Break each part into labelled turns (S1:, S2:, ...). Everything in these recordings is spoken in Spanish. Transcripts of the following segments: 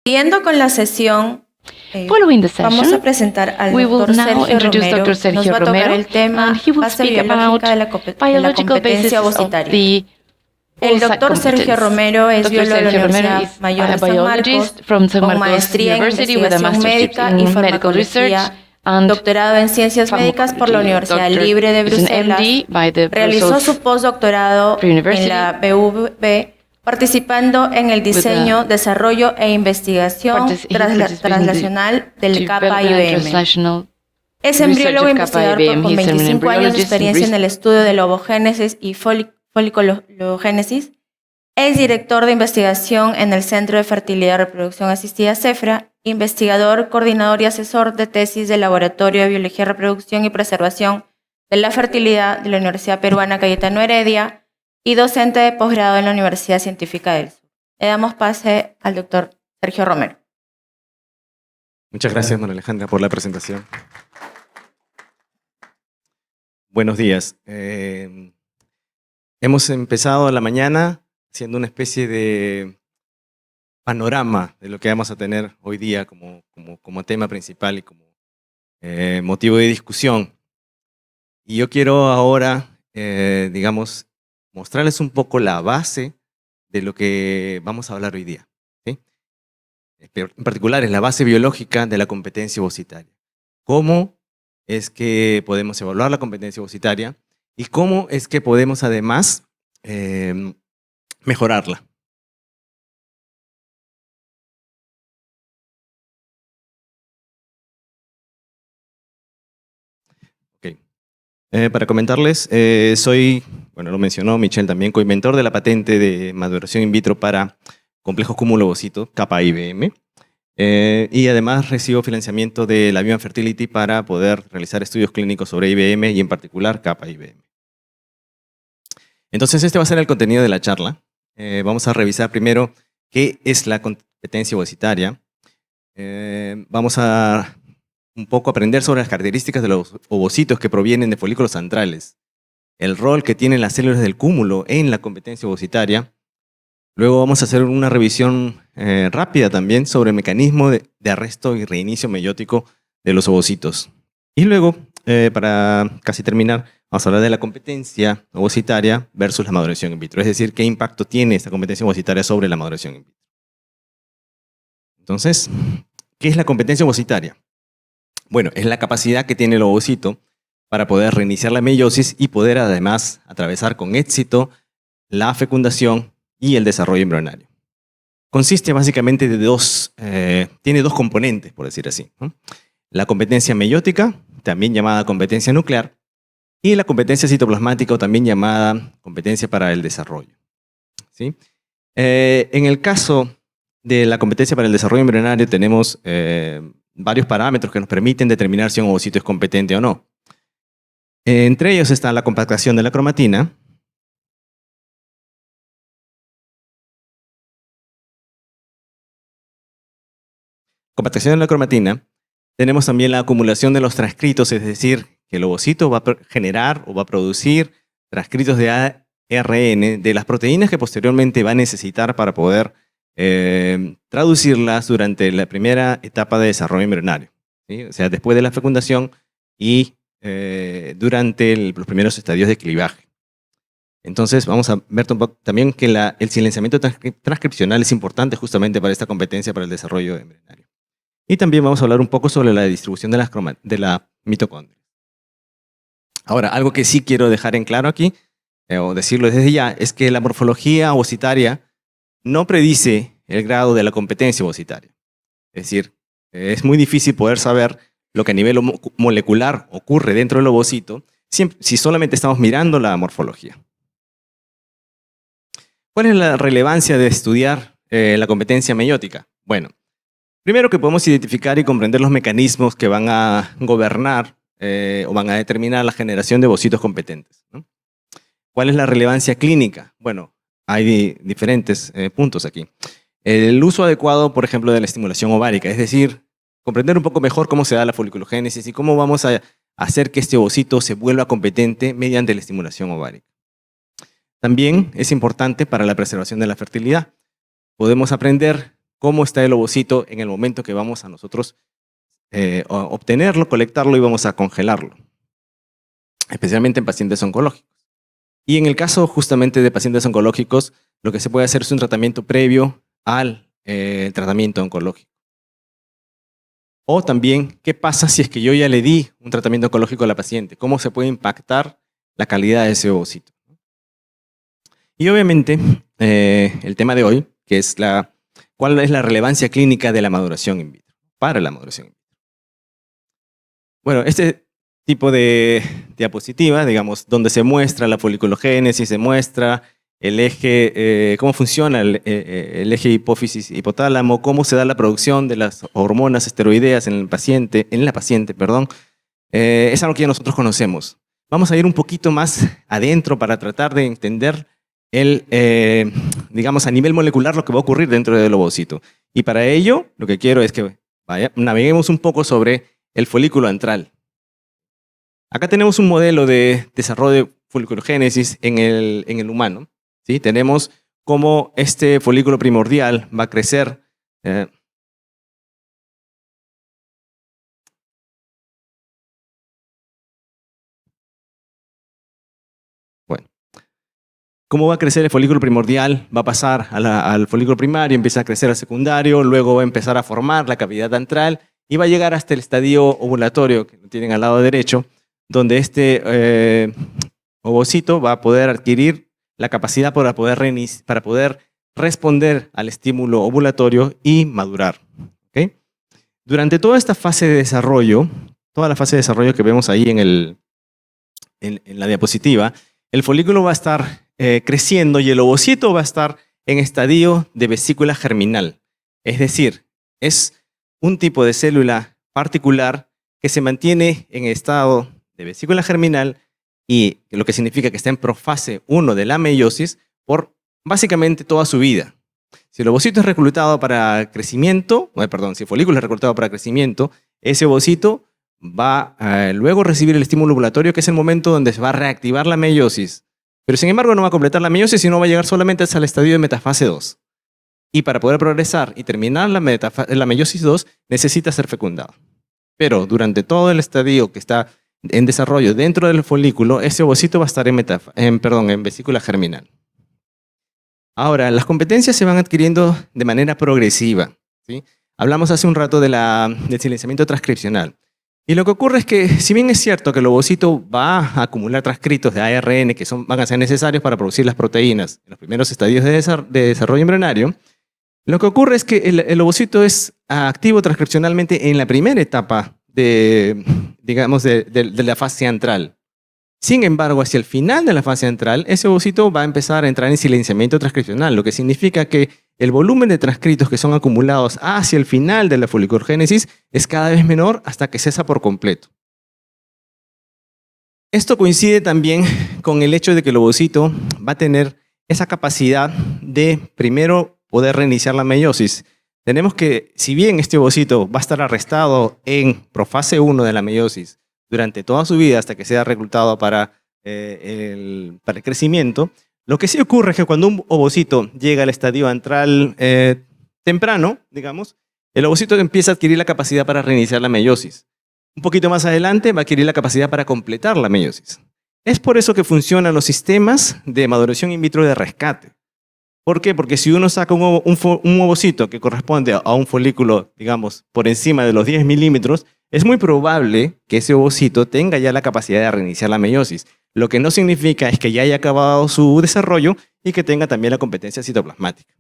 S1: Siguiendo con la sesión,
S2: Following the
S1: vamos a
S2: session,
S1: presentar al
S2: we will
S1: doctor
S2: now
S1: Sergio
S2: introduce
S1: Romero.
S2: Dr. Sergio
S1: Nos va a tocar
S2: Romero,
S1: el tema
S2: and he will
S1: base
S2: speak about
S1: biológica de la
S2: biological basis
S1: competencia
S2: of
S1: ovocitaria.
S2: the
S1: El
S2: oocyte
S1: doctor Sergio
S2: competence.
S1: Romero es
S2: Dr.
S1: biólogo de la
S2: Sergio Romero
S1: Universidad
S2: is
S1: Mayor de
S2: a
S1: San
S2: biologist
S1: Marcos,
S2: from San
S1: con
S2: Marcos
S1: maestría en
S2: University with a
S1: investigación
S2: mastership
S1: médica y
S2: in medical research
S1: farmacología,
S2: and
S1: doctorado en ciencias médicas por la
S2: pharmacology.
S1: Universidad
S2: Dr.
S1: Libre de
S2: is an
S1: Bruselas.
S2: MD by the
S1: Realizó
S2: Brussels
S1: su postdoctorado
S2: Free University
S1: en la BVB, participando en el diseño, desarrollo e investigación translacional del Kappa IBM. Es embriólogo investigador con 25 años de experiencia en el estudio de la ovogénesis y foliculogénesis. Es director de investigación en el Centro de Fertilidad y Reproducción Asistida CEFRA, investigador, coordinador y asesor de tesis del Laboratorio de Biología, Reproducción y Preservación de la Fertilidad de la Universidad Peruana Cayetano Heredia y docente de posgrado en la Universidad Científica del Sur. Le damos pase al doctor Sergio Romero.
S3: Muchas gracias, María Alejandra, por la presentación. Buenos días. Hemos empezado la mañana haciendo una especie de panorama de lo que vamos a tener hoy día como tema principal y como motivo de discusión. Y yo quiero ahora, digamos, mostrarles un poco la base de lo que vamos a hablar hoy día, ¿sí? En particular, es la base biológica de la competencia ovocitaria. ¿Cómo es que podemos evaluar la competencia ovocitaria y cómo es que podemos además mejorarla? Okay. Para comentarles, soy, bueno, lo mencionó Michelle también, coinventor de la patente de maduración in vitro para complejos cúmulo ovocito, Kappa IBM. Y además recibo financiamiento de la Human Fertility para poder realizar estudios clínicos sobre IBM y en particular Kappa IBM. Entonces este va a ser el contenido de la charla. Vamos a revisar primero qué es la competencia ovocitaria. Vamos a un poco aprender sobre las características de los ovocitos que provienen de folículos centrales, el rol que tienen las células del cúmulo en la competencia ovocitaria. Luego vamos a hacer una revisión rápida también sobre el mecanismo de arresto y reinicio meiótico de los ovocitos. Y luego, para casi terminar, vamos a hablar de la competencia ovocitaria versus la maduración in vitro. Es decir, qué impacto tiene esta competencia ovocitaria sobre la maduración in vitro. Entonces, ¿qué es la competencia ovocitaria? Bueno, es la capacidad que tiene el ovocito para poder reiniciar la meiosis y poder además atravesar con éxito la fecundación y el desarrollo embrionario. Consiste básicamente de tiene dos componentes, por decir así, ¿no? La competencia meiótica, también llamada competencia nuclear, y la competencia citoplasmática, o también llamada competencia para el desarrollo, ¿sí? En el caso de la competencia para el desarrollo embrionario tenemos varios parámetros que nos permiten determinar si un ovocito es competente o no. Entre ellos está la compactación de la cromatina, tenemos también la acumulación de los transcritos, es decir, que el ovocito va a generar o va a producir transcritos de ARN de las proteínas que posteriormente va a necesitar para poder traducirlas durante la primera etapa de desarrollo embrionario, ¿sí? O sea, después de la fecundación y durante los primeros estadios de clivaje. Entonces vamos a ver también que el silenciamiento transcripcional es importante justamente para esta competencia para el desarrollo embrionario. Y también vamos a hablar un poco sobre la distribución de la mitocondria. Ahora, algo que sí quiero dejar en claro aquí, o decirlo desde ya, es que la morfología ovocitaria no predice el grado de la competencia ovocitaria. Es decir, es muy difícil poder saber lo que a nivel molecular ocurre dentro del ovocito si solamente estamos mirando la morfología. ¿Cuál es la relevancia de estudiar la competencia meiótica? Bueno, primero que podemos identificar y comprender los mecanismos que van a gobernar o van a determinar la generación de ovocitos competentes, ¿no? ¿Cuál es la relevancia clínica? Bueno, hay diferentes puntos aquí. El uso adecuado, por ejemplo, de la estimulación ovárica, es decir, comprender un poco mejor cómo se da la foliculogénesis y cómo vamos a hacer que este ovocito se vuelva competente mediante la estimulación ovárica. También es importante para la preservación de la fertilidad. Podemos aprender cómo está el ovocito en el momento que vamos a nosotros obtenerlo, colectarlo y vamos a congelarlo, especialmente en pacientes oncológicos. Y en el caso justamente de pacientes oncológicos, lo que se puede hacer es un tratamiento previo al tratamiento oncológico. O también, ¿qué pasa si es que yo ya le di un tratamiento oncológico a la paciente? ¿Cómo se puede impactar la calidad de ese ovocito? Y obviamente, el tema de hoy, que es cuál es la relevancia clínica de la maduración in vitro, para la maduración in vitro. Bueno, este tipo de diapositiva, digamos, donde se muestra la foliculogénesis, se muestra el eje, cómo funciona el eje hipófisis-hipotálamo, cómo se da la producción de las hormonas esteroideas en la paciente, es algo que ya nosotros conocemos. Vamos a ir un poquito más adentro para tratar de entender digamos, a nivel molecular lo que va a ocurrir dentro del ovocito. Y para ello, lo que quiero es que naveguemos un poco sobre el folículo antral. Acá tenemos un modelo de desarrollo de foliculogénesis en el humano. ¿Sí? Tenemos cómo este folículo primordial va a crecer. Bueno, cómo va a crecer el folículo primordial, va a pasar al folículo primario, empieza a crecer al secundario, luego va a empezar a formar la cavidad antral y va a llegar hasta el estadio ovulatorio, que lo tienen al lado derecho, donde este ovocito va a poder adquirir la capacidad para poder responder al estímulo ovulatorio y madurar. ¿Okay? Durante toda esta fase de desarrollo, toda la fase de desarrollo que vemos ahí en la diapositiva, el folículo va a estar creciendo y el ovocito va a estar en estadio de vesícula germinal. Es decir, es un tipo de célula particular que se mantiene en estado de vesícula germinal y lo que significa que está en profase 1 de la meiosis por básicamente toda su vida. Si el ovocito es reclutado para crecimiento, si el folículo es reclutado para crecimiento, ese ovocito va a luego recibir el estímulo ovulatorio, que es el momento donde se va a reactivar la meiosis. Pero sin embargo no va a completar la meiosis, sino va a llegar solamente hasta el estadio de metafase 2. Y para poder progresar y terminar la meiosis 2, necesita ser fecundado. Pero durante todo el estadio que está en desarrollo dentro del folículo, ese ovocito va a estar en vesícula germinal. Ahora, las competencias se van adquiriendo de manera progresiva. ¿Sí? Hablamos hace un rato del silenciamiento transcripcional. Y lo que ocurre es que, si bien es cierto que el ovocito va a acumular transcritos de ARN que van a ser necesarios para producir las proteínas en los primeros estadios de desarrollo embrionario, lo que ocurre es que el ovocito es activo transcripcionalmente en la primera etapa de la fase antral. Sin embargo, hacia el final de la fase antral, ese ovocito va a empezar a entrar en silenciamiento transcripcional, lo que significa que el volumen de transcritos que son acumulados hacia el final de la foliculogénesis es cada vez menor hasta que cesa por completo. Esto coincide también con el hecho de que el ovocito va a tener esa capacidad de primero poder reiniciar la meiosis. Tenemos que, si bien este ovocito va a estar arrestado en profase 1 de la meiosis durante toda su vida hasta que sea reclutado para el crecimiento, lo que sí ocurre es que cuando un ovocito llega al estadio antral temprano, digamos, el ovocito empieza a adquirir la capacidad para reiniciar la meiosis. Un poquito más adelante va a adquirir la capacidad para completar la meiosis. Es por eso que funcionan los sistemas de maduración in vitro de rescate. ¿Por qué? Porque si uno saca un ovocito que corresponde a un folículo, digamos, por encima de los 10 milímetros, es muy probable que ese ovocito tenga ya la capacidad de reiniciar la meiosis. Lo que no significa es que ya haya acabado su desarrollo y que tenga también la competencia citoplasmática.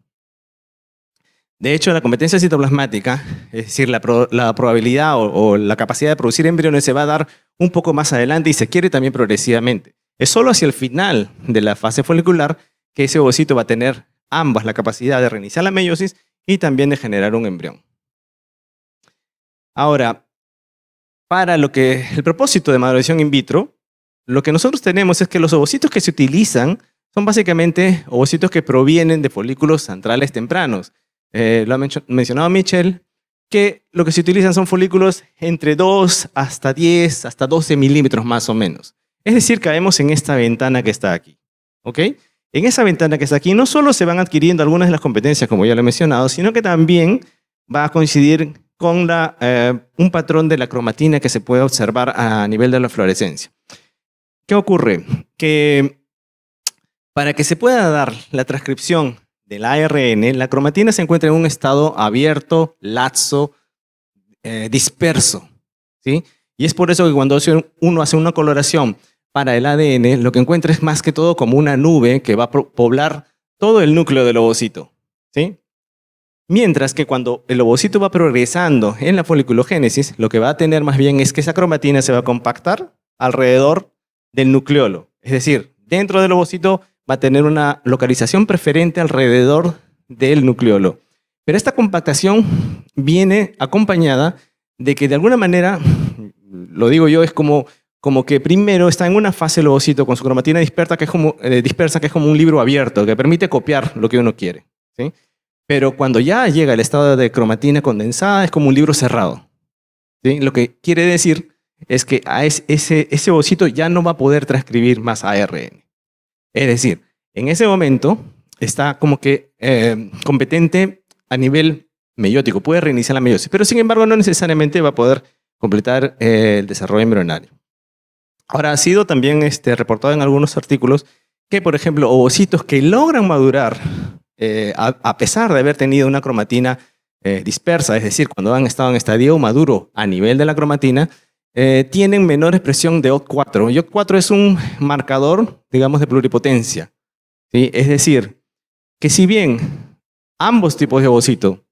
S3: De hecho, la competencia citoplasmática, es decir, la probabilidad o la capacidad de producir embriones se va a dar un poco más adelante y se quiere también progresivamente. Es solo hacia el final de la fase folicular que ese ovocito va a tener ambas la capacidad de reiniciar la meiosis y también de generar un embrión. Ahora, para el propósito de maduración in vitro, lo que nosotros tenemos es que los ovocitos que se utilizan son básicamente ovocitos que provienen de folículos antrales tempranos. Lo ha mencionado Michelle, que lo que se utilizan son folículos entre 2 hasta 10, hasta 12 milímetros más o menos. Es decir, caemos en esta ventana que está aquí. ¿Ok? en esa ventana que está aquí, no solo se van adquiriendo algunas de las competencias, como ya lo he mencionado, sino que también va a coincidir con un patrón de la cromatina que se puede observar a nivel de la fluorescencia. ¿Qué ocurre? Que para que se pueda dar la transcripción del ARN, la cromatina se encuentra en un estado abierto, laxo, disperso, ¿sí? Y es por eso que cuando uno hace una coloración para el ADN, lo que encuentra es más que todo como una nube que va a poblar todo el núcleo del ovocito, ¿sí? Mientras que cuando el ovocito va progresando en la foliculogénesis, lo que va a tener más bien es que esa cromatina se va a compactar alrededor del nucleolo. Es decir, dentro del ovocito va a tener una localización preferente alrededor del nucleolo. Pero esta compactación viene acompañada de que de alguna manera, lo digo yo, es como que primero está en una fase el ovocito con su cromatina dispersa, que es como un libro abierto, que permite copiar lo que uno quiere, ¿sí? Pero cuando ya llega el estado de cromatina condensada, es como un libro cerrado, ¿sí? Lo que quiere decir es que ese ovocito ya no va a poder transcribir más ARN. Es decir, en ese momento está como que competente a nivel meiótico, puede reiniciar la meiosis, pero sin embargo no necesariamente va a poder completar el desarrollo embrionario. Ahora, ha sido también reportado en algunos artículos que, por ejemplo, ovocitos que logran madurar a pesar de haber tenido una cromatina dispersa, es decir, cuando han estado en estadio maduro a nivel de la cromatina, tienen menor expresión de OCT4. Y OCT4 es un marcador, digamos, de pluripotencia, ¿sí? Es decir, que si bien ambos tipos de ovocito,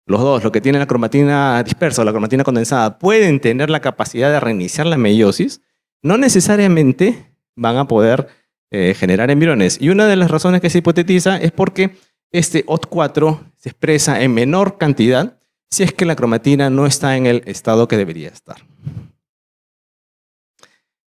S3: los dos, lo que tienen la cromatina dispersa o la cromatina condensada, pueden tener la capacidad de reiniciar la meiosis, no necesariamente van a poder generar embriones. Y una de las razones que se hipotetiza es porque este OCT4 se expresa en menor cantidad si es que la cromatina no está en el estado que debería estar.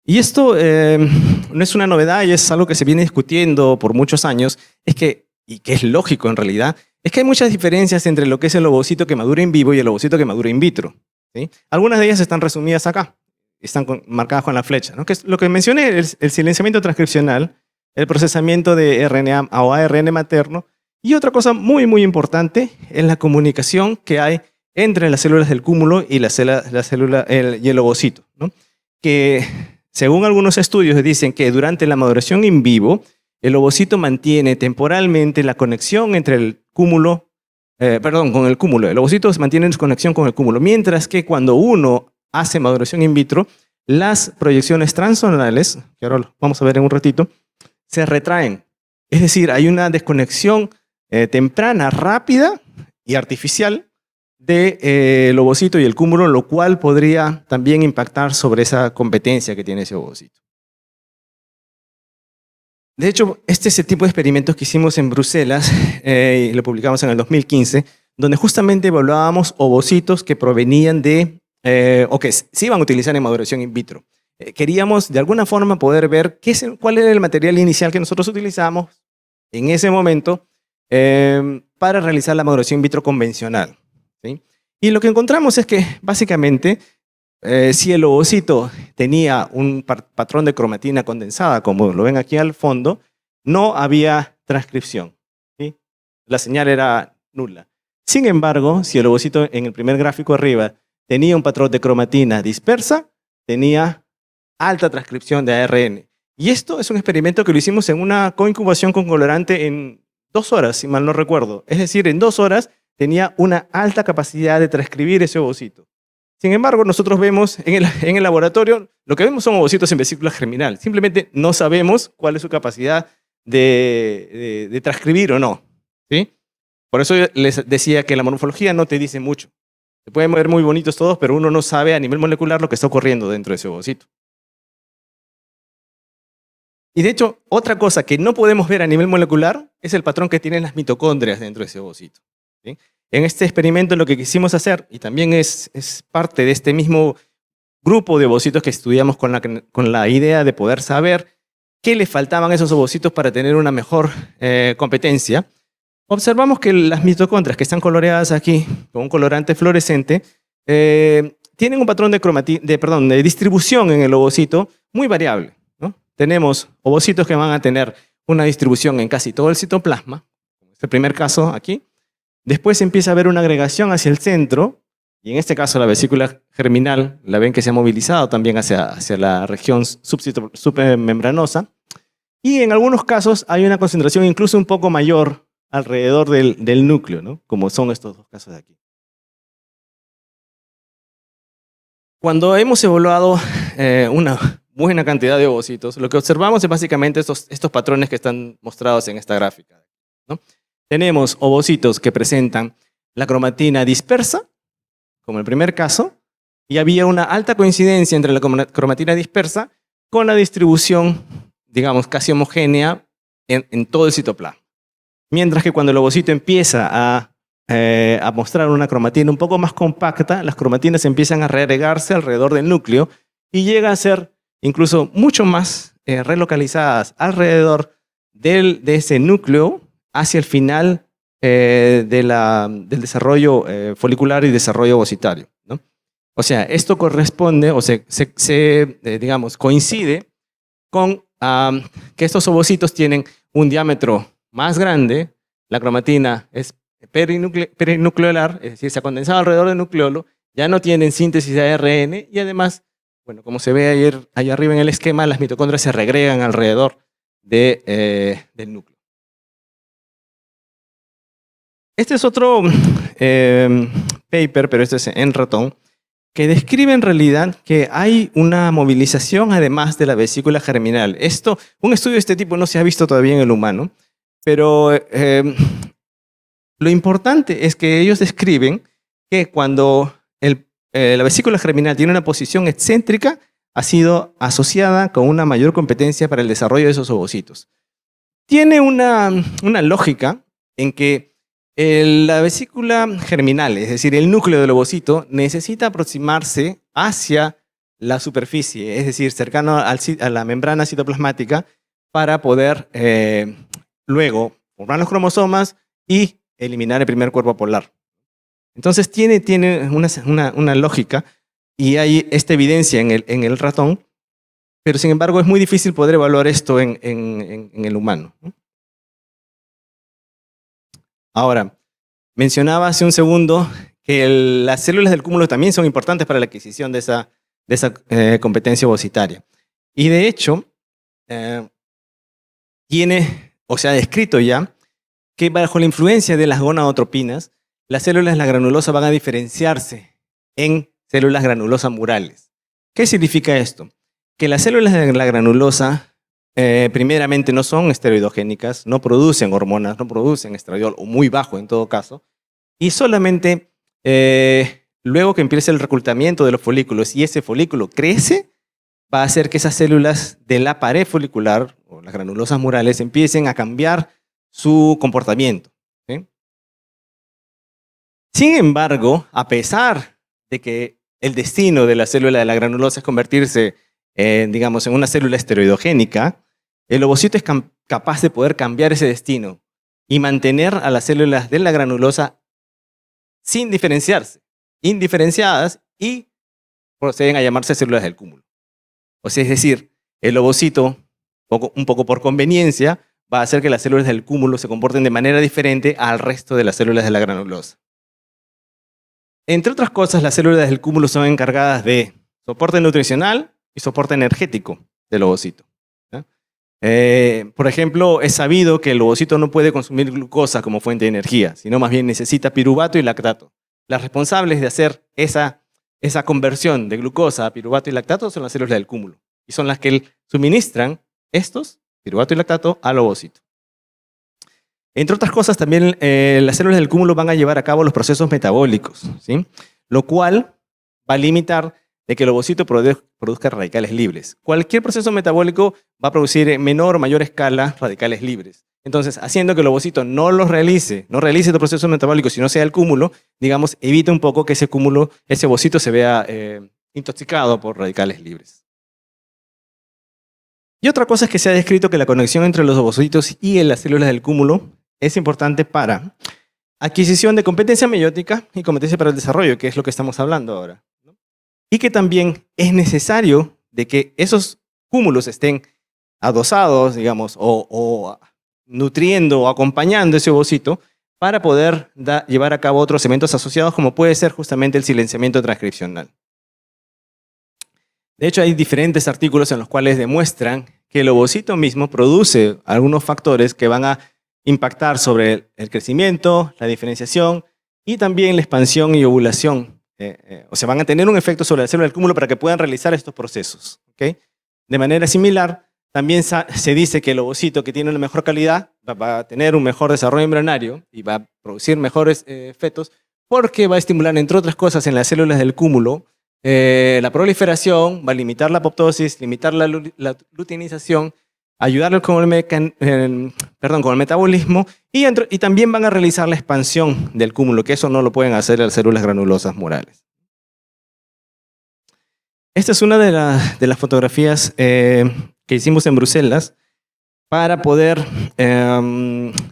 S3: Y esto no es una novedad y es algo que se viene discutiendo por muchos años, y que es lógico en realidad, es que hay muchas diferencias entre lo que es el ovocito que madura en vivo y el ovocito que madura in vitro, ¿sí? Algunas de ellas están resumidas acá, están marcadas con la flecha, ¿no? Que es lo que mencioné, el silenciamiento transcripcional, el procesamiento de RNA o ARN materno, y otra cosa muy, muy importante es la comunicación que hay entre las células del cúmulo y el ovocito, ¿no? Que según algunos estudios dicen que durante la maduración in vivo, el ovocito mantiene temporalmente la conexión entre el cúmulo, con el cúmulo. El ovocito mantiene su conexión con el cúmulo, mientras que cuando uno hace maduración in vitro, las proyecciones transsonales, que ahora lo vamos a ver en un ratito, se retraen. Es decir, hay una desconexión temprana, rápida y artificial del ovocito y el cúmulo, lo cual podría también impactar sobre esa competencia que tiene ese ovocito. De hecho, este es el tipo de experimentos que hicimos en Bruselas y lo publicamos en el 2015, donde justamente evaluábamos ovocitos que provenían de, o que se iban a utilizar en maduración in vitro. Queríamos de alguna forma poder ver cuál era el material inicial que nosotros utilizamos en ese momento para realizar la maduración in vitro convencional, ¿sí? Y lo que encontramos es que básicamente si el ovocito tenía un patrón de cromatina condensada, como lo ven aquí al fondo, no había transcripción, ¿sí? La señal era nula. Sin embargo, si el ovocito en el primer gráfico arriba tenía un patrón de cromatina dispersa, tenía alta transcripción de ARN. Y esto es un experimento que lo hicimos en una coincubación con colorante en 2 horas, si mal no recuerdo. Es decir, en 2 horas tenía una alta capacidad de transcribir ese ovocito. Sin embargo, nosotros vemos en el laboratorio, lo que vemos son ovocitos en vesícula germinal. Simplemente no sabemos cuál es su capacidad de transcribir o no, ¿sí? Por eso yo les decía que la morfología no te dice mucho. Se pueden ver muy bonitos todos, pero uno no sabe a nivel molecular lo que está ocurriendo dentro de ese ovocito. Y de hecho, otra cosa que no podemos ver a nivel molecular es el patrón que tienen las mitocondrias dentro de ese ovocito, ¿sí? En este experimento lo que quisimos hacer, y también es parte de este mismo grupo de ovocitos que estudiamos con la idea de poder saber qué le faltaban a esos ovocitos para tener una mejor competencia, observamos que las mitocondrias que están coloreadas aquí con un colorante fluorescente tienen un patrón de distribución en el ovocito muy variable, ¿no? Tenemos ovocitos que van a tener una distribución en casi todo el citoplasma, como es el primer caso aquí. Después empieza a haber una agregación hacia el centro, y en este caso la vesícula germinal, la ven que se ha movilizado también hacia la región submembranosa, y en algunos casos hay una concentración incluso un poco mayor alrededor del núcleo, ¿no? Como son estos dos casos de aquí. Cuando hemos evaluado una buena cantidad de ovocitos, lo que observamos es básicamente estos patrones que están mostrados en esta gráfica, ¿no? Tenemos ovocitos que presentan la cromatina dispersa, como el primer caso, y había una alta coincidencia entre la cromatina dispersa con la distribución, digamos, casi homogénea en todo el citoplasma. Mientras que cuando el ovocito empieza a mostrar una cromatina un poco más compacta, las cromatinas empiezan a reagregarse alrededor del núcleo y llegan a ser incluso mucho más relocalizadas alrededor de ese núcleo hacia el final del desarrollo folicular y desarrollo ovocitario, ¿no? O sea, esto corresponde o digamos, coincide con que estos ovocitos tienen un diámetro más grande, la cromatina es perinucleolar, es decir, se ha condensado alrededor del nucleolo, ya no tienen síntesis de ARN y además, bueno, como se ve allá arriba en el esquema, las mitocondrias se regregan alrededor del núcleo. Este es otro paper, pero este es en ratón, que describe en realidad que hay una movilización además de la vesícula germinal. Un estudio de este tipo no se ha visto todavía en el humano, pero lo importante es que ellos describen que cuando la vesícula germinal tiene una posición excéntrica, ha sido asociada con una mayor competencia para el desarrollo de esos ovocitos. Tiene una lógica en que la vesícula germinal, es decir, el núcleo del ovocito, necesita aproximarse hacia la superficie, es decir, cercano a la membrana citoplasmática, para poder luego formar los cromosomas y eliminar el primer cuerpo polar. Entonces tiene una lógica y hay esta evidencia en el ratón, pero sin embargo es muy difícil poder evaluar esto en el humano, ¿no? Ahora, mencionaba hace un segundo que las células del cúmulo también son importantes para la adquisición de esa competencia ovocitaria. Y de hecho, se ha descrito ya que bajo la influencia de las gonadotropinas, las células de la granulosa van a diferenciarse en células granulosas murales. ¿Qué significa esto? Que las células de la granulosa primeramente no son esteroidogénicas, no producen hormonas, no producen estradiol, o muy bajo en todo caso, y solamente luego que empiece el reclutamiento de los folículos y ese folículo crece, va a hacer que esas células de la pared folicular, o las granulosas murales, empiecen a cambiar su comportamiento, ¿sí? Sin embargo, a pesar de que el destino de la célula de la granulosa es convertirse digamos, en una célula esteroidogénica, el ovocito es capaz de poder cambiar ese destino y mantener a las células de la granulosa sin diferenciarse, indiferenciadas, y proceden a llamarse células del cúmulo. O sea, es decir, el ovocito, un poco por conveniencia, va a hacer que las células del cúmulo se comporten de manera diferente al resto de las células de la granulosa. Entre otras cosas, las células del cúmulo son encargadas de soporte nutricional y soporte energético del ovocito, ¿sí? Por ejemplo, es sabido que el ovocito no puede consumir glucosa como fuente de energía, sino más bien necesita piruvato y lactato. Las responsables de hacer esa conversión de glucosa a piruvato y lactato son las células del cúmulo, y son las que suministran estos, piruvato y lactato, al ovocito. Entre otras cosas, también las células del cúmulo van a llevar a cabo los procesos metabólicos, ¿sí? Lo cual va a limitar de que el ovocito produzca radicales libres. Cualquier proceso metabólico va a producir en menor o mayor escala radicales libres. Entonces, haciendo que el ovocito no realice estos procesos metabólicos, sino sea el cúmulo, digamos, evita un poco que ese ovocito se vea intoxicado por radicales libres. Y otra cosa es que se ha descrito que la conexión entre los ovocitos y las células del cúmulo es importante para adquisición de competencia meiótica y competencia para el desarrollo, que es lo que estamos hablando ahora, ¿no? Y que también es necesario de que esos cúmulos estén adosados, digamos, o nutriendo o acompañando ese ovocito para poder llevar a cabo otros eventos asociados, como puede ser justamente el silenciamiento transcripcional. De hecho, hay diferentes artículos en los cuales demuestran que el ovocito mismo produce algunos factores que van a impactar sobre el crecimiento, la diferenciación y también la expansión y ovulación. O sea, van a tener un efecto sobre la célula del cúmulo para que puedan realizar estos procesos. ¿Okay? De manera similar, también se dice que el ovocito que tiene una mejor calidad va a tener un mejor desarrollo embrionario y va a producir mejores fetos porque va a estimular, entre otras cosas, en las células del cúmulo la proliferación, va a limitar la apoptosis, limitar la luteinización, ayudarles con el metabolismo y también van a realizar la expansión del cúmulo, que eso no lo pueden hacer las células granulosas murales. Esta es una de las fotografías que hicimos en Bruselas para poder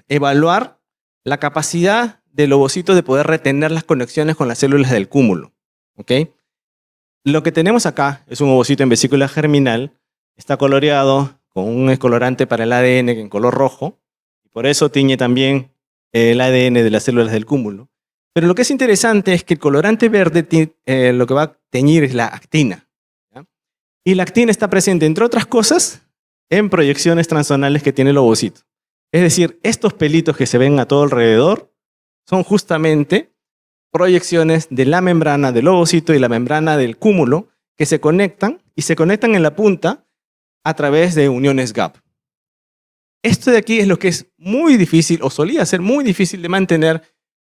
S3: evaluar la capacidad del ovocito de poder retener las conexiones con las células del cúmulo. ¿Okay? Lo que tenemos acá es un ovocito en vesícula germinal, está coloreado con un colorante para el ADN en color rojo, y por eso tiñe también el ADN de las células del cúmulo. Pero lo que es interesante es que el colorante verde lo que va a teñir es la actina. ¿Ya? Y la actina está presente, entre otras cosas, en proyecciones transzonales que tiene el ovocito. Es decir, estos pelitos que se ven a todo alrededor son justamente proyecciones de la membrana del ovocito y la membrana del cúmulo que se conectan y se conectan en la punta a través de uniones gap. Esto de aquí es lo que es muy difícil o solía ser muy difícil de mantener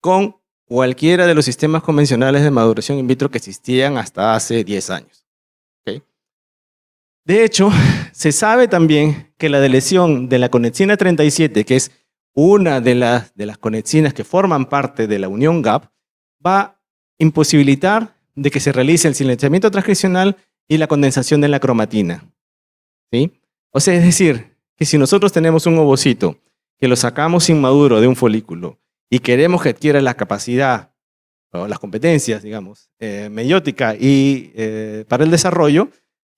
S3: con cualquiera de los sistemas convencionales de maduración in vitro que existían hasta hace 10 años. ¿Okay? De hecho, se sabe también que la deleción de la conexina 37, que es una de las conexinas que forman parte de la unión gap, va a imposibilitar de que se realice el silenciamiento transcripcional y la condensación de la cromatina. ¿Sí? O sea, es decir, que si nosotros tenemos un ovocito que lo sacamos inmaduro de un folículo y queremos que adquiera la capacidad o las competencias, digamos, meiótica y para el desarrollo,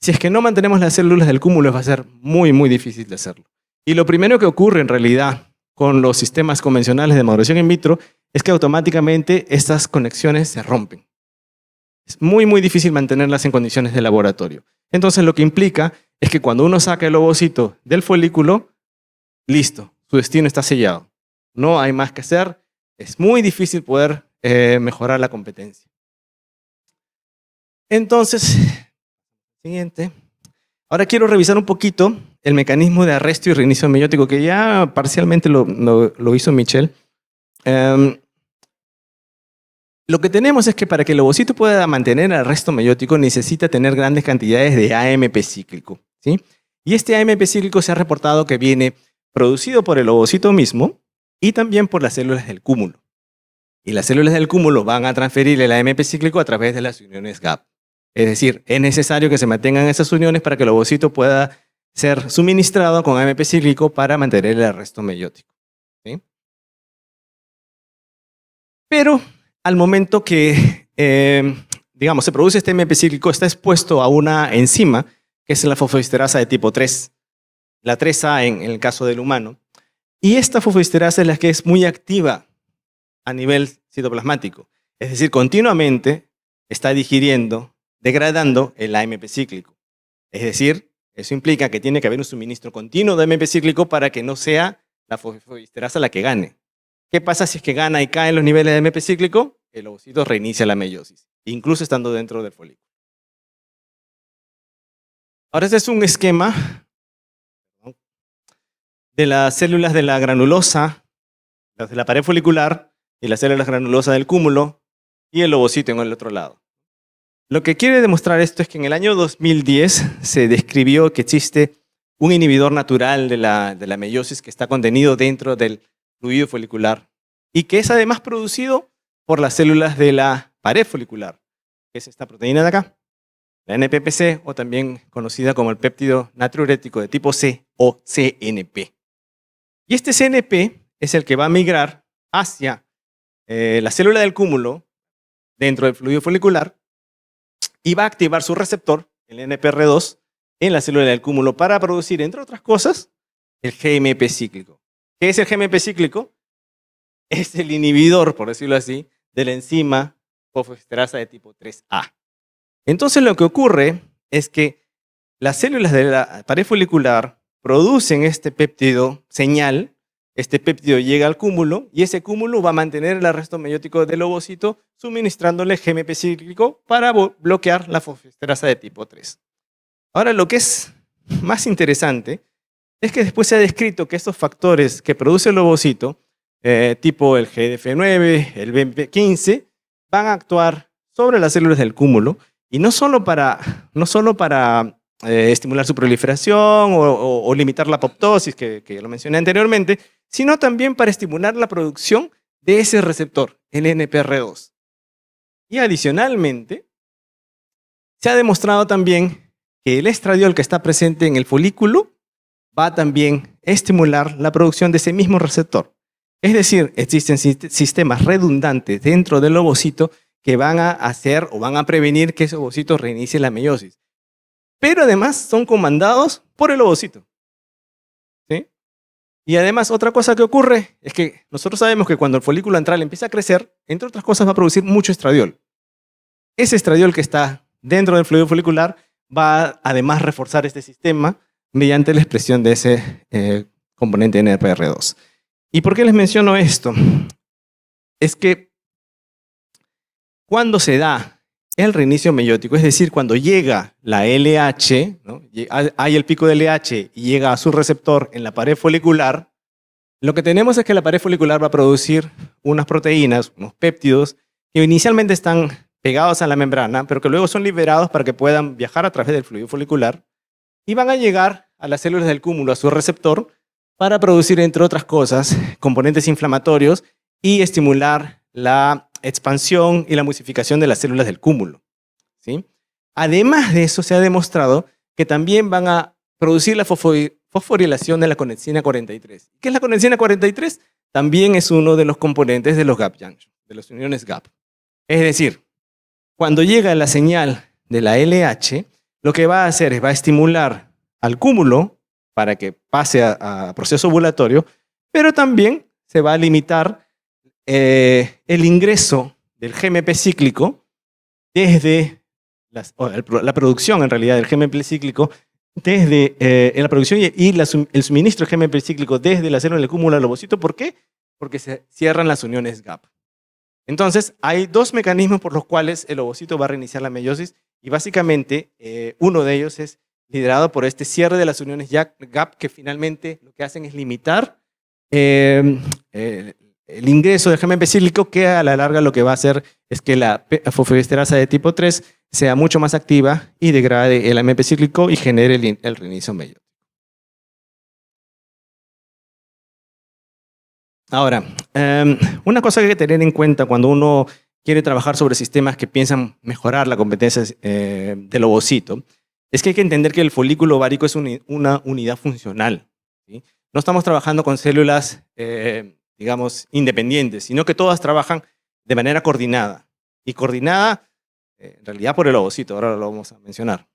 S3: si es que no mantenemos las células del cúmulo va a ser muy, muy difícil de hacerlo. Y lo primero que ocurre en realidad con los sistemas convencionales de maduración in vitro es que automáticamente estas conexiones se rompen. Es muy, muy difícil mantenerlas en condiciones de laboratorio. Entonces, lo que implica es que cuando uno saca el ovocito del folículo, listo, su destino está sellado. No hay más que hacer. Es muy difícil poder mejorar la competencia. Entonces, siguiente. Ahora quiero revisar un poquito el mecanismo de arresto y reinicio meiótico, que ya parcialmente lo hizo Michelle. Lo que tenemos es que para que el ovocito pueda mantener el arresto meiótico necesita tener grandes cantidades de AMP cíclico. ¿Sí? Y este AMP cíclico se ha reportado que viene producido por el ovocito mismo y también por las células del cúmulo. Y las células del cúmulo van a transferir el AMP cíclico a través de las uniones gap. Es decir, es necesario que se mantengan esas uniones para que el ovocito pueda ser suministrado con AMP cíclico para mantener el arresto meiótico. ¿Sí? Pero al momento que, digamos, se produce este AMP cíclico, está expuesto a una enzima, que es la fosfodiesterasa de tipo 3, la 3A en el caso del humano. Y esta fosfodiesterasa es la que es muy activa a nivel citoplasmático. Es decir, continuamente está digiriendo, degradando el AMP cíclico. Es decir, eso implica que tiene que haber un suministro continuo de AMP cíclico para que no sea la fosfodiesterasa la que gane. ¿Qué pasa si es que gana y caen los niveles de AMP cíclico? El ovocito reinicia la meiosis, incluso estando dentro del folículo. Ahora este es un esquema de las células de la granulosa, las de la pared folicular y las células granulosas del cúmulo y el ovocito en el otro lado. Lo que quiere demostrar esto es que en el año 2010 se describió que existe un inhibidor natural de la meiosis que está contenido dentro del fluido folicular y que es además producido por las células de la pared folicular, que es esta proteína de acá, la NPPC, o también conocida como el péptido natriurético de tipo C o CNP. Y este CNP es el que va a migrar hacia la célula del cúmulo dentro del fluido folicular y va a activar su receptor, el NPR2, en la célula del cúmulo para producir, entre otras cosas, el GMP cíclico. ¿Qué es el GMP cíclico? Es el inhibidor, por decirlo así, de la enzima fosfoesterasa de tipo 3A. Entonces lo que ocurre es que las células de la pared folicular producen este péptido señal, este péptido llega al cúmulo y ese cúmulo va a mantener el arresto meiótico del ovocito suministrándole GMP cíclico para bloquear la fosfoesterasa de tipo 3. Ahora lo que es más interesante es que después se ha descrito que estos factores que produce el ovocito, tipo el GDF9, el BMP15, van a actuar sobre las células del cúmulo y no solo para estimular su proliferación o limitar la apoptosis, que lo mencioné anteriormente, sino también para estimular la producción de ese receptor, el NPR2. Y adicionalmente, se ha demostrado también que el estradiol que está presente en el folículo va también a estimular la producción de ese mismo receptor. Es decir, existen sistemas redundantes dentro del ovocito que van a hacer o van a prevenir que ese ovocito reinicie la meiosis. Pero además son comandados por el ovocito. ¿Sí? Y además otra cosa que ocurre es que nosotros sabemos que cuando el folículo antral empieza a crecer, entre otras cosas va a producir mucho estradiol. Ese estradiol que está dentro del fluido folicular va además a reforzar este sistema mediante la expresión de ese componente NPR2. ¿Y por qué les menciono esto? Es que cuando se da el reinicio meiótico, es decir, cuando llega la LH, ¿no? Hay el pico de LH y llega a su receptor en la pared folicular, lo que tenemos es que la pared folicular va a producir unas proteínas, unos péptidos, que inicialmente están pegados a la membrana, pero que luego son liberados para que puedan viajar a través del fluido folicular y van a llegar a las células del cúmulo, a su receptor, para producir, entre otras cosas, componentes inflamatorios y estimular la expansión y la emulsificación de las células del cúmulo. ¿Sí? Además de eso, se ha demostrado que también van a producir la fosforilación de la conexina 43. ¿Qué es la conexina 43? También es uno de los componentes de los gap junction, de las uniones gap. Es decir, cuando llega la señal de la LH, lo que va a hacer es va a estimular al cúmulo para que pase a proceso ovulatorio, pero también se va a limitar el ingreso del GMP cíclico desde la producción, en realidad, del GMP cíclico, desde la producción y el suministro de GMP cíclico desde la célula del cúmulo al ovocito. ¿Por qué? Porque se cierran las uniones GAP. Entonces, hay dos mecanismos por los cuales el ovocito va a reiniciar la meiosis y básicamente uno de ellos es liderado por este cierre de las uniones GAP que finalmente lo que hacen es limitar el ingreso del GMP cíclico, que a la larga lo que va a hacer es que la fosfoesterasa de tipo 3 sea mucho más activa y degrade el AMP cíclico y genere el reinicio meiótico. Ahora, una cosa que hay que tener en cuenta cuando uno quiere trabajar sobre sistemas que piensan mejorar la competencia del ovocito es que hay que entender que el folículo ovárico es una unidad funcional, ¿sí? No estamos trabajando con células, digamos, independientes, sino que todas trabajan de manera coordinada. Y coordinada, en realidad, por el ovocito, ahora lo vamos a mencionar.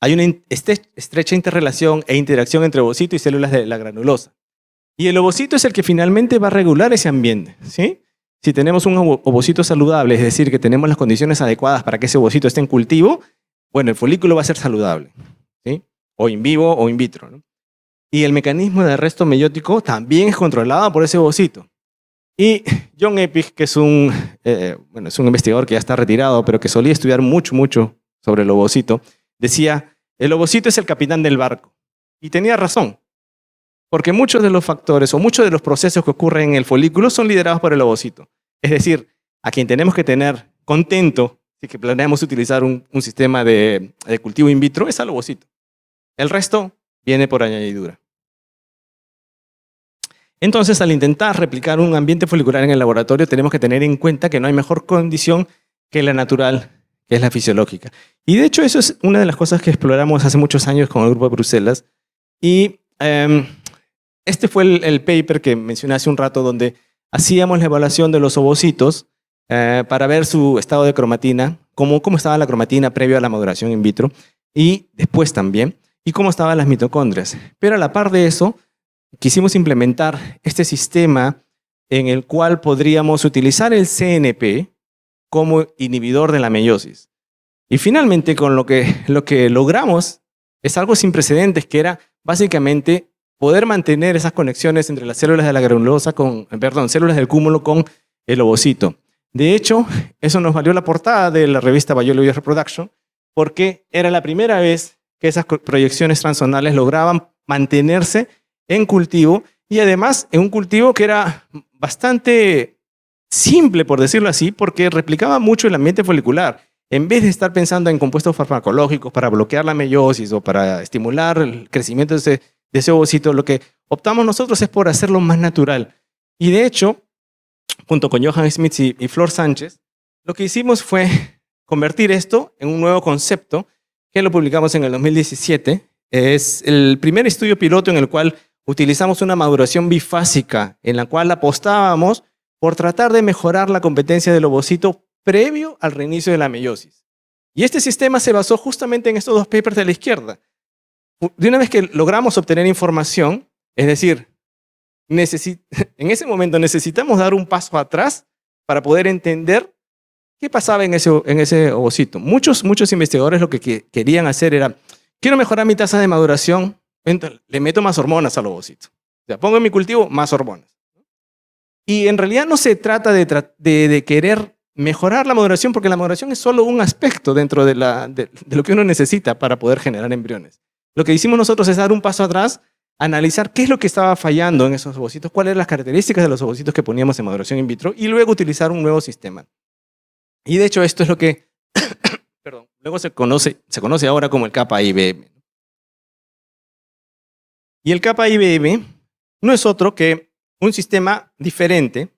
S3: Hay una estrecha interrelación e interacción entre ovocito y células de la granulosa. Y el ovocito es el que finalmente va a regular ese ambiente, ¿sí? Si tenemos un ovocito saludable, es decir, que tenemos las condiciones adecuadas para que ese ovocito esté en cultivo, bueno, el folículo va a ser saludable, ¿sí? O in vivo o in vitro, ¿no? Y el mecanismo de arresto meiótico también es controlado por ese ovocito. Y John Eppich, que es un investigador que ya está retirado, pero que solía estudiar mucho sobre el ovocito, decía, el ovocito es el capitán del barco. Y tenía razón, porque muchos de los factores o muchos de los procesos que ocurren en el folículo son liderados por el ovocito. Es decir, a quien tenemos que tener contento si que planeamos utilizar un sistema de cultivo in vitro es al ovocito. El resto viene por añadidura. Entonces, al intentar replicar un ambiente folicular en el laboratorio, tenemos que tener en cuenta que no hay mejor condición que la natural, que es la fisiológica. Y de hecho, eso es una de las cosas que exploramos hace muchos años con el grupo de Bruselas. Y este fue el paper que mencioné hace un rato, donde hacíamos la evaluación de los ovocitos para ver su estado de cromatina, cómo estaba la cromatina previo a la maduración in vitro y después también. y cómo estaban las mitocondrias. Pero a la par de eso, quisimos implementar este sistema en el cual podríamos utilizar el CNP como inhibidor de la meiosis. Y finalmente, con lo que logramos es algo sin precedentes, que era básicamente poder mantener esas conexiones entre las células de la granulosa células del cúmulo con el ovocito. De hecho, eso nos valió la portada de la revista Biology Reproduction, porque era la primera vez que esas proyecciones transonales lograban mantenerse en cultivo, y además en un cultivo que era bastante simple, por decirlo así, porque replicaba mucho el ambiente folicular. En vez de estar pensando en compuestos farmacológicos para bloquear la meiosis o para estimular el crecimiento de ese ovocito, lo que optamos nosotros es por hacerlo más natural. Y de hecho, junto con Johan Smith y Flor Sánchez, lo que hicimos fue convertir esto en un nuevo concepto que lo publicamos en el 2017. Es el primer estudio piloto en el cual utilizamos una maduración bifásica, en la cual apostábamos por tratar de mejorar la competencia del ovocito previo al reinicio de la meiosis. Y este sistema se basó justamente en estos dos papers de la izquierda. De una vez que logramos obtener información, es decir, en ese momento necesitamos dar un paso atrás para poder entender qué pasaba en ese ovocito. Muchos investigadores lo que querían hacer era, quiero mejorar mi tasa de maduración, entonces le meto más hormonas al ovocito. O sea, pongo en mi cultivo más hormonas. Y en realidad no se trata de querer mejorar la maduración, porque la maduración es solo un aspecto dentro de lo que uno necesita para poder generar embriones. Lo que hicimos nosotros es dar un paso atrás, analizar qué es lo que estaba fallando en esos ovocitos, cuáles eran las características de los ovocitos que poníamos en maduración in vitro, y luego utilizar un nuevo sistema. Y de hecho esto es lo que perdón, luego se conoce ahora como el kappa-IBM. Y el kappa-IBM no es otro que un sistema diferente.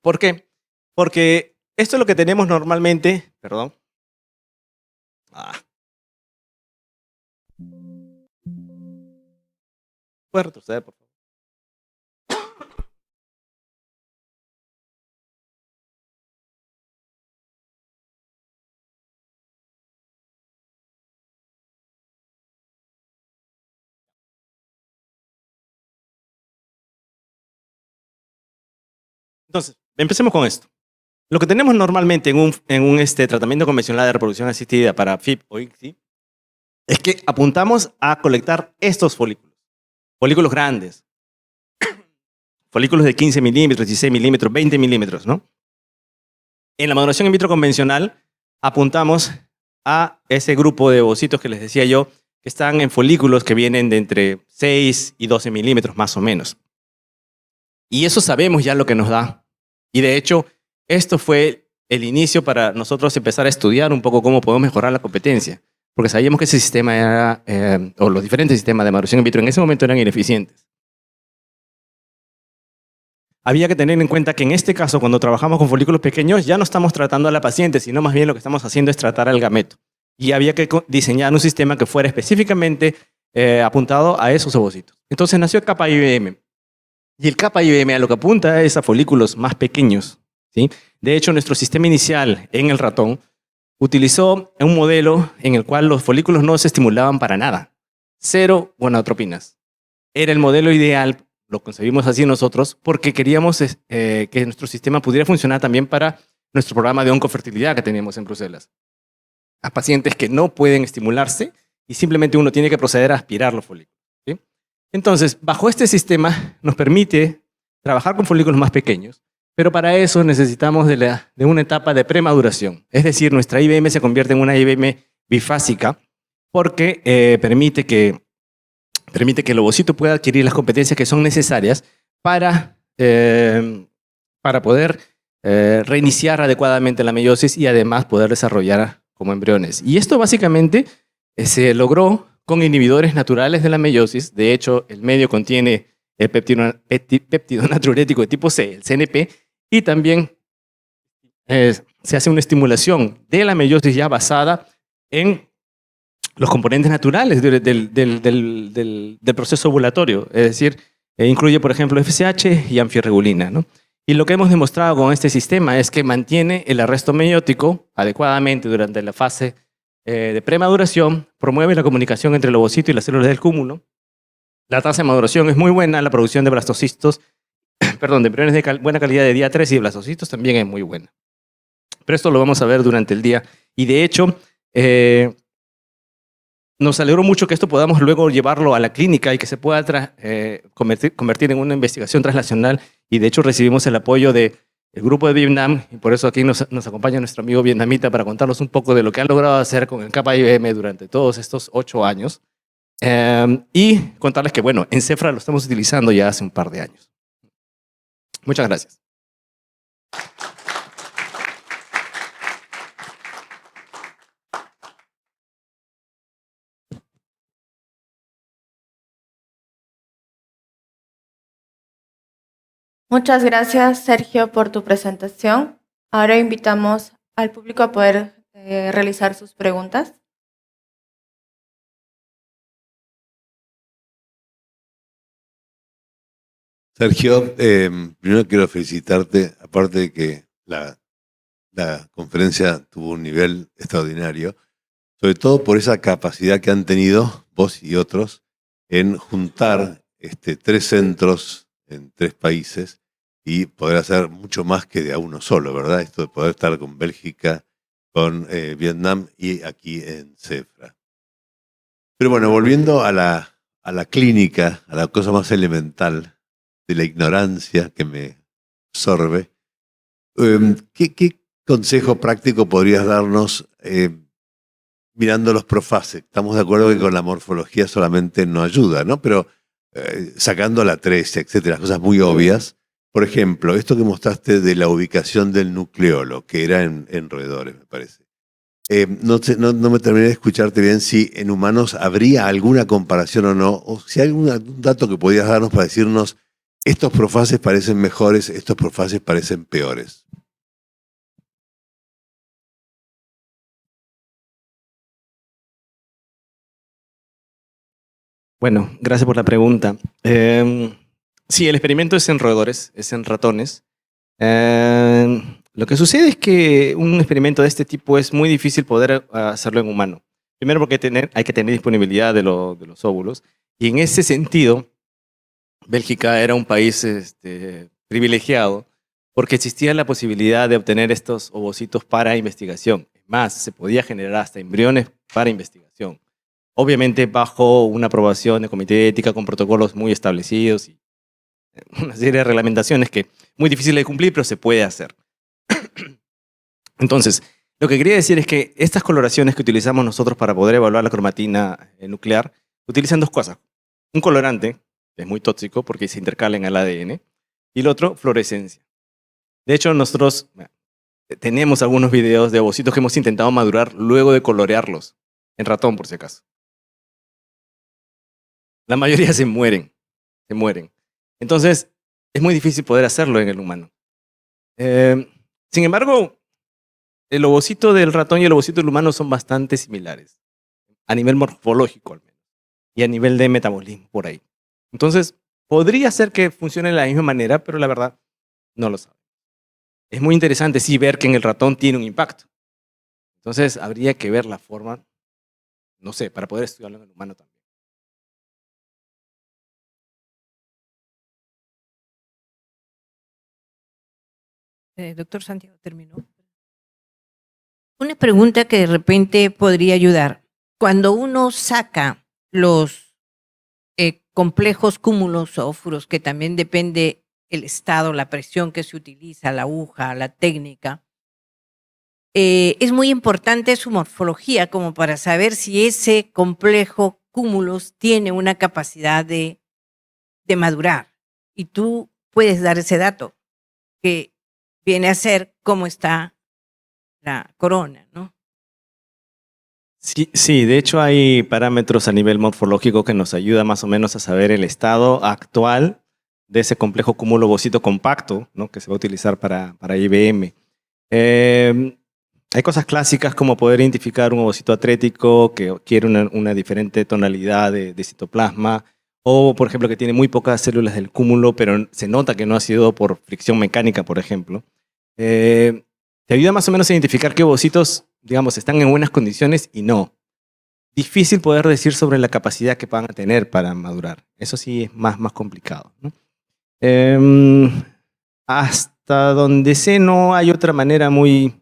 S3: ¿Por qué? Porque esto es lo que tenemos normalmente. Perdón. ¿Puedes retroceder, por favor? Entonces, empecemos con esto. Lo que tenemos normalmente en un tratamiento convencional de reproducción asistida para FIP o ICSI es que apuntamos a colectar estos folículos. Folículos grandes. Folículos de 15 milímetros, 16 milímetros, 20 milímetros, ¿no? En la maduración in vitro convencional apuntamos a ese grupo de ovocitos que les decía yo, que están en folículos que vienen de entre 6 y 12 milímetros más o menos. Y eso sabemos ya lo que nos da. Y de hecho, esto fue el inicio para nosotros empezar a estudiar un poco cómo podemos mejorar la competencia. Porque sabíamos que ese sistema era, o los diferentes sistemas de maduración in vitro en ese momento eran ineficientes. Había que tener en cuenta que en este caso, cuando trabajamos con folículos pequeños, ya no estamos tratando a la paciente, sino más bien lo que estamos haciendo es tratar al gameto. Y había que diseñar un sistema que fuera específicamente apuntado a esos ovocitos. Entonces nació el kappa-IBM. Y el kappa-IBM a lo que apunta es a folículos más pequeños, ¿sí? De hecho, nuestro sistema inicial en el ratón utilizó un modelo en el cual los folículos no se estimulaban para nada. 0 gonadotropinas. Era el modelo ideal, lo concebimos así nosotros, porque queríamos que nuestro sistema pudiera funcionar también para nuestro programa de oncofertilidad que teníamos en Bruselas. A pacientes que no pueden estimularse y simplemente uno tiene que proceder a aspirar los folículos, ¿sí? Entonces, bajo este sistema nos permite trabajar con folículos más pequeños, pero para eso necesitamos de una etapa de premaduración. Es decir, nuestra IBM se convierte en una IBM bifásica porque permite que el ovocito pueda adquirir las competencias que son necesarias para poder reiniciar adecuadamente la meiosis y además poder desarrollar como embriones. Y esto básicamente se logró con inhibidores naturales de la meiosis. De hecho, el medio contiene el péptido natriurético de tipo C, el CNP, y también se hace una estimulación de la meiosis ya basada en los componentes naturales del proceso ovulatorio. Es decir, incluye, por ejemplo, FSH y anfiorregulina, ¿no? Y lo que hemos demostrado con este sistema es que mantiene el arresto meiótico adecuadamente durante la fase de premaduración, promueve la comunicación entre el ovocito y las células del cúmulo. La tasa de maduración es muy buena, la producción de blastocistos, perdón, de embriones de buena calidad de día 3 y de blastocitos también es muy buena. Pero esto lo vamos a ver durante el día. Y de hecho, nos alegró mucho que esto podamos luego llevarlo a la clínica y que se pueda convertir en una investigación translacional. Y de hecho recibimos el apoyo del grupo de Vietnam, y por eso aquí nos acompaña nuestro amigo vietnamita para contarnos un poco de lo que han logrado hacer con el Kappa IBM durante todos estos 8 años. Y contarles que, bueno, en Cefra lo estamos utilizando ya hace un par de años. Muchas gracias.
S1: Muchas gracias, Sergio, por tu presentación. Ahora invitamos al público a poder realizar sus preguntas.
S4: Sergio, primero quiero felicitarte, aparte de que la conferencia tuvo un nivel extraordinario, sobre todo por esa capacidad que han tenido vos y otros en juntar 3 centros en 3 países y poder hacer mucho más que de a uno solo, ¿verdad? Esto de poder estar con Bélgica, con Vietnam y aquí en Cefra. Pero bueno, volviendo a la clínica, a la cosa más elemental de la ignorancia que me absorbe, ¿qué consejo práctico podrías darnos mirando los profases? Estamos de acuerdo que con la morfología solamente no ayuda, ¿no? Pero sacando la 13, etcétera, cosas muy obvias. Por ejemplo, esto que mostraste de la ubicación del nucleolo, que era en roedores, me parece. No me terminé de escucharte bien si en humanos habría alguna comparación o no, o si hay algún dato que podías darnos para decirnos estos profases parecen mejores, estos profases parecen peores.
S3: Bueno, gracias por la pregunta. Sí, el experimento es en roedores, es en ratones. Lo que sucede es que un experimento de este tipo es muy difícil poder hacerlo en humano. Primero porque hay que tener disponibilidad de los óvulos. Y en ese sentido, Bélgica era un país privilegiado porque existía la posibilidad de obtener estos ovocitos para investigación. Es más, se podía generar hasta embriones para investigación. Obviamente bajo una aprobación de comité de ética con protocolos muy establecidos y una serie de reglamentaciones que muy difíciles de cumplir, pero se puede hacer. Entonces, lo que quería decir es que estas coloraciones que utilizamos nosotros para poder evaluar la cromatina nuclear utilizan 2 cosas. Un colorante, que es muy tóxico porque se intercala en el ADN, y el otro, fluorescencia. De hecho, nosotros tenemos algunos videos de ovocitos que hemos intentado madurar luego de colorearlos, en ratón por si acaso. La mayoría se mueren. Entonces, es muy difícil poder hacerlo en el humano. Sin embargo, el ovocito del ratón y el ovocito del humano son bastante similares, a nivel morfológico al menos, y a nivel de metabolismo por ahí. Entonces, podría ser que funcione de la misma manera, pero la verdad, no lo sabe. Es muy interesante sí ver que en el ratón tiene un impacto. Entonces, habría que ver la forma, no sé, para poder estudiarlo en el humano también.
S5: Doctor Santiago, ¿terminó? Una pregunta que de repente podría ayudar. Cuando uno saca los complejos cúmulos ófuros, que también depende el estado, la presión que se utiliza, la aguja, la técnica, es muy importante su morfología como para saber si ese complejo cúmulos tiene una capacidad de madurar. Y tú puedes dar ese dato, que viene a ser cómo está la corona, ¿no?
S3: Sí, de hecho hay parámetros a nivel morfológico que nos ayuda más o menos a saber el estado actual de ese complejo cúmulo ovocito compacto, ¿no?, que se va a utilizar para IBM. Hay cosas clásicas como poder identificar un ovocito atrético que quiere una diferente tonalidad de citoplasma, o por ejemplo que tiene muy pocas células del cúmulo, pero se nota que no ha sido por fricción mecánica, por ejemplo. Te ayuda más o menos a identificar qué ovocitos digamos, están en buenas condiciones y no. Difícil poder decir sobre la capacidad que van a tener para madurar. Eso sí es más complicado, ¿no? Hasta donde sé, no hay otra manera muy,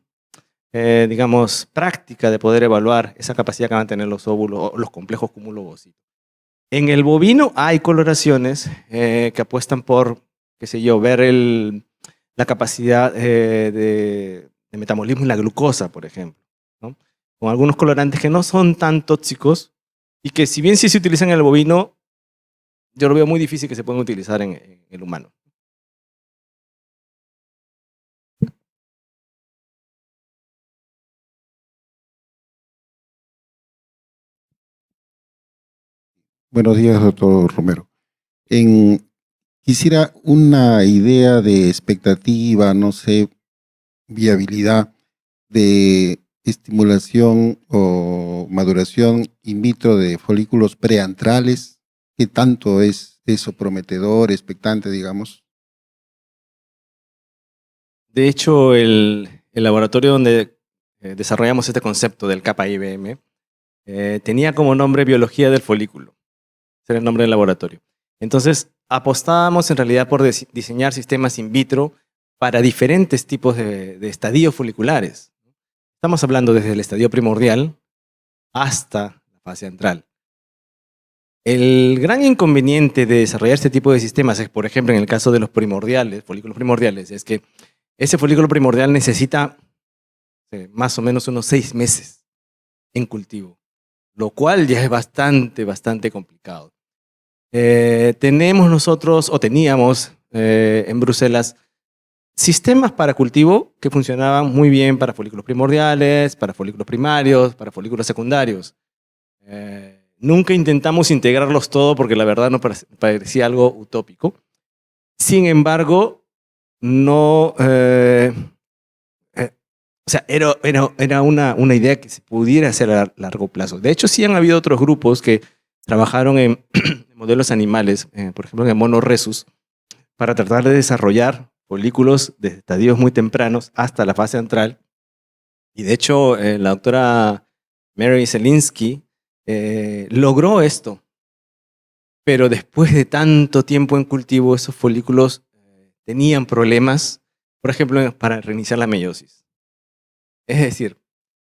S3: digamos, práctica de poder evaluar esa capacidad que van a tener los óvulos o los complejos cúmulo-ovocitos. En el bovino hay coloraciones que apuestan por, qué sé yo, ver la capacidad de metabolismo en la glucosa, por ejemplo, ¿no? Con algunos colorantes que no son tan tóxicos y que si bien sí se utilizan en el bovino, yo lo veo muy difícil que se puedan utilizar en el humano.
S6: Buenos días, doctor Romero. Quisiera una idea de expectativa, no sé, viabilidad de estimulación o maduración in vitro de folículos preantrales. ¿Qué tanto es eso prometedor, expectante, digamos?
S3: De hecho, el laboratorio donde desarrollamos este concepto del kappa IBM tenía como nombre biología del folículo. Ese era el nombre del laboratorio. Entonces, apostábamos en realidad por diseñar sistemas in vitro para diferentes tipos de estadios foliculares. Estamos hablando desde el estadio primordial hasta la fase antral. El gran inconveniente de desarrollar este tipo de sistemas es, por ejemplo, en el caso de los folículos primordiales, es que ese folículo primordial necesita más o menos unos 6 meses en cultivo, lo cual ya es bastante complicado. Teníamos en Bruselas sistemas para cultivo que funcionaban muy bien para folículos primordiales, para folículos primarios, para folículos secundarios. Nunca intentamos integrarlos todos porque la verdad nos parecía algo utópico. Sin embargo, no, era una idea que se pudiera hacer a largo plazo. De hecho, sí han habido otros grupos que trabajaron en modelos animales, por ejemplo en el mono rhesus, para tratar de desarrollar folículos de estadios muy tempranos hasta la fase antral. Y de hecho, la doctora Mary Zelinsky logró esto. Pero después de tanto tiempo en cultivo, esos folículos tenían problemas, por ejemplo, para reiniciar la meiosis. Es decir,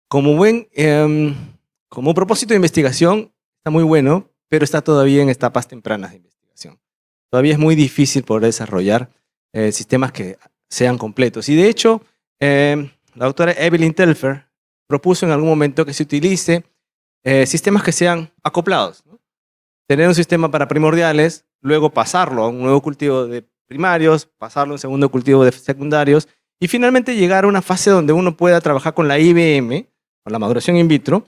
S3: como propósito de investigación, está muy bueno, pero está todavía en etapas tempranas de investigación. Todavía es muy difícil poder desarrollar sistemas que sean completos. Y de hecho, la doctora Evelyn Telfer propuso en algún momento que se utilice sistemas que sean acoplados, ¿no? Tener un sistema para primordiales, luego pasarlo a un nuevo cultivo de primarios, pasarlo a un segundo cultivo de secundarios, y finalmente llegar a una fase donde uno pueda trabajar con la IBM, con la maduración in vitro,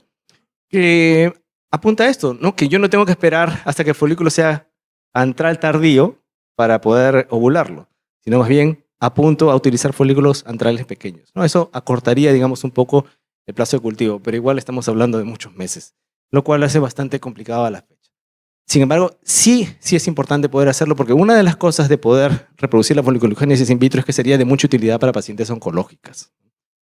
S3: que apunta a esto, ¿no? Que yo no tengo que esperar hasta que el folículo sea antral tardío para poder ovularlo, sino más bien apunto a utilizar folículos antrales pequeños, ¿no? Eso acortaría, digamos, un poco el plazo de cultivo, pero igual estamos hablando de muchos meses, lo cual hace bastante complicado a la fecha. Sin embargo, sí es importante poder hacerlo, porque una de las cosas de poder reproducir la foliculogénesis in vitro es que sería de mucha utilidad para pacientes oncológicas.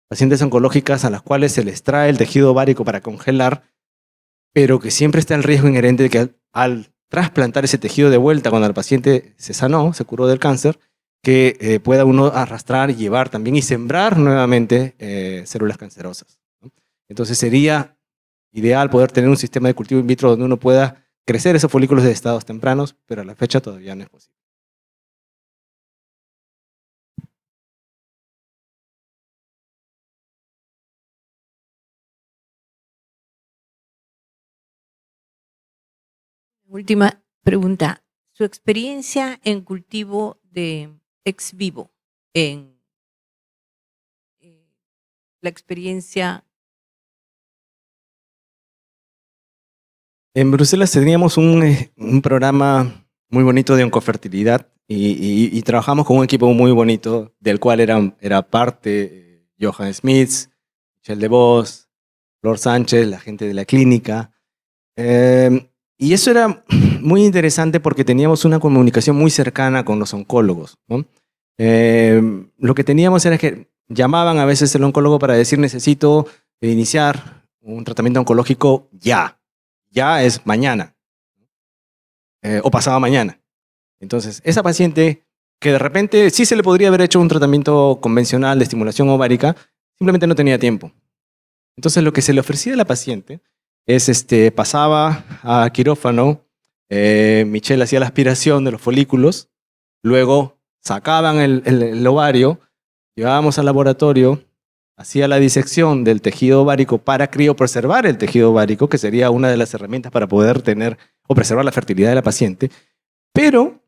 S3: Pacientes oncológicas a las cuales se les trae el tejido ovárico para congelar, pero que siempre está el riesgo inherente de que al trasplantar ese tejido de vuelta cuando el paciente se sanó, se curó del cáncer, que pueda uno arrastrar, llevar también y sembrar nuevamente células cancerosas, ¿no? Entonces sería ideal poder tener un sistema de cultivo in vitro donde uno pueda crecer esos folículos de estados tempranos, pero a la fecha todavía no es posible.
S5: Última pregunta. Su experiencia en cultivo de ex vivo, en la experiencia.
S3: En Bruselas teníamos un programa muy bonito de oncofertilidad y trabajamos con un equipo muy bonito del cual era parte Johan Smits, Michel de Vos, Flor Sánchez, la gente de la clínica. Y eso era muy interesante porque teníamos una comunicación muy cercana con los oncólogos, ¿no? Lo que teníamos era que llamaban a veces el oncólogo para decir necesito iniciar un tratamiento oncológico ya. Ya es mañana o pasado mañana. Entonces, esa paciente que de repente sí se le podría haber hecho un tratamiento convencional de estimulación ovárica, simplemente no tenía tiempo. Entonces, lo que se le ofrecía a la paciente es, pasaba a quirófano, Michelle hacía la aspiración de los folículos, luego sacaban el ovario, llevábamos al laboratorio, hacía la disección del tejido ovárico para criopreservar el tejido ovárico, que sería una de las herramientas para poder tener o preservar la fertilidad de la paciente. Pero,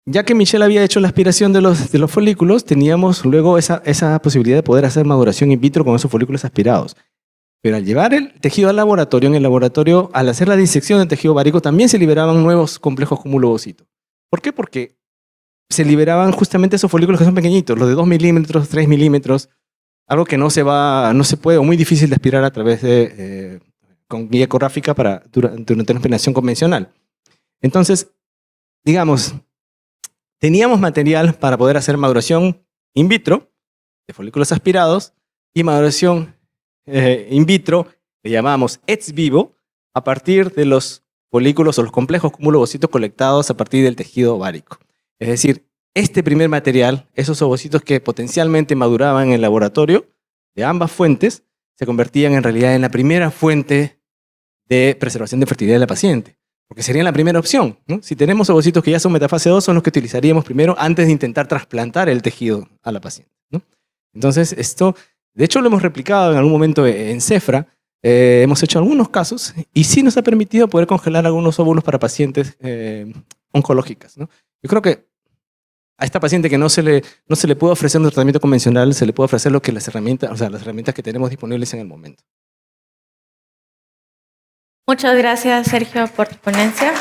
S3: ya que Michelle había hecho la aspiración de los folículos, teníamos luego esa posibilidad de poder hacer maduración in vitro con esos folículos aspirados. Pero al llevar el tejido al laboratorio, en el laboratorio, al hacer la disección del tejido ovárico, también se liberaban nuevos complejos cúmulo-ovocito. ¿Por qué? Porque se liberaban justamente esos folículos que son pequeñitos, los de 2 milímetros, 3 milímetros, algo que no se puede o muy difícil de aspirar a través de con guía ecográfica durante una aspiración convencional. Entonces, digamos, teníamos material para poder hacer maduración in vitro de folículos aspirados y maduración in vitro, le llamamos ex vivo, a partir de los folículos o los complejos cúmulo-ovocitos colectados a partir del tejido ovárico. Es decir, este primer material, esos ovocitos que potencialmente maduraban en el laboratorio de ambas fuentes, se convertían en realidad en la primera fuente de preservación de fertilidad de la paciente, porque serían la primera opción, ¿no? Si tenemos ovocitos que ya son metafase 2, son los que utilizaríamos primero antes de intentar trasplantar el tejido a la paciente, ¿no? Entonces, esto, de hecho, lo hemos replicado en algún momento en Cefra, hemos hecho algunos casos y sí nos ha permitido poder congelar algunos óvulos para pacientes oncológicas, ¿no? Yo creo que a esta paciente que no se le puede ofrecer un tratamiento convencional, se le puede ofrecer lo que las herramientas que tenemos disponibles en el momento.
S1: Muchas gracias, Sergio, por tu ponencia.